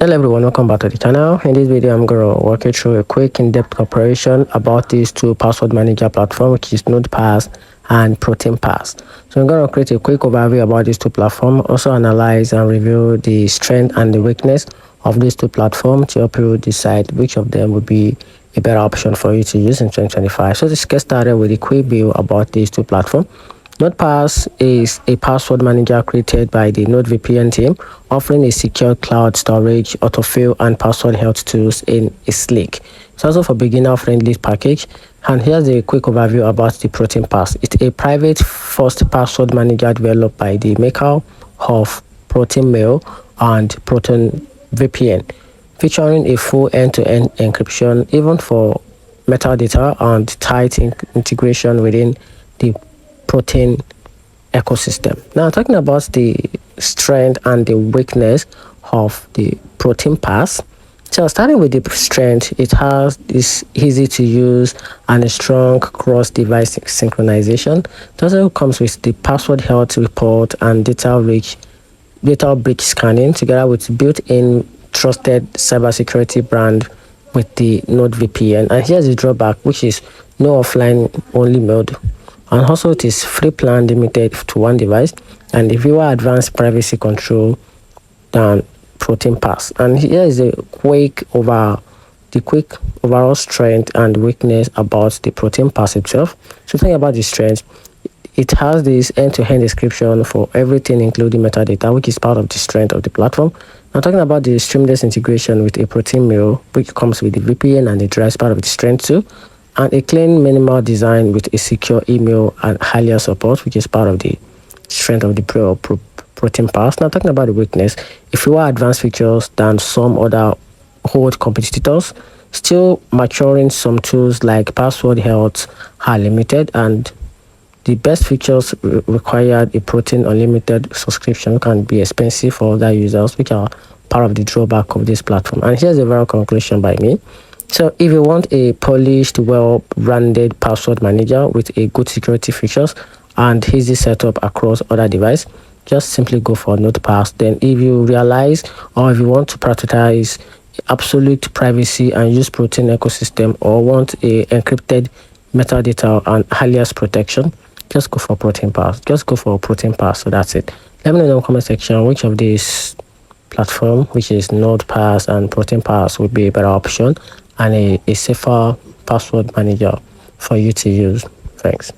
Hello everyone, welcome back to the channel. In this video I'm going to walk you through a quick in-depth comparison about these two password manager platforms, which is NordPass and Proton Pass. So I'm going to create a quick overview about these two platforms, also analyze and review the strength and the weakness of these two platforms to help you decide which of them would be a better option for you to use in 2025. So let's get started with a quick view about these two platforms. NordPass is a password manager created by the NordVPN team, offering a secure cloud storage, autofill, and password health tools in a sleek. It's also for beginner-friendly package. And here's a quick overview about the Proton Pass. It's a private first password manager developed by the maker of Proton Mail and Proton VPN, featuring a full end-to-end encryption, even for metadata, and tight integration within the Proton ecosystem. Now, talking about the strength and the weakness of the Proton Pass. So starting with the strength, it has this easy to use and a strong cross-device synchronization. It also comes with the password health report and data breach scanning, together with built-in trusted cybersecurity brand with the NordVPN. And here's the drawback, which is no offline only mode. And also it is free plan limited to one device and the viewer advanced privacy control than Proton Pass. And here is a quick overall strength and weakness about the Proton Pass itself. So think about the strength. It has this end-to-end description for everything, including metadata, which is part of the strength of the platform. Now talking about the seamless integration with a Proton Mail, which comes with the VPN and it drives part of the strength too. And a clean minimal design with a secure email and higher support, which is part of the strength of the Proton Pass. Now talking about the weakness, if you are advanced features than some other old competitors, still maturing some tools like password health are limited, and the best features required a Proton Unlimited subscription can be expensive for other users, which are part of the drawback of this platform. And here's a very conclusion by me. So if you want a polished, well-rounded password manager with a good security features and easy setup across other devices, just simply go for NordPass. Then if you realize or if you want to prioritize absolute privacy and use Proton ecosystem, or want a encrypted metadata and alias protection, just go for Proton Pass. Just go for Proton Pass. So that's it. Let me know in the comment section which of these platform, which is NordPass and Proton Pass, would be a better option and a safer password manager for you to use. Thanks.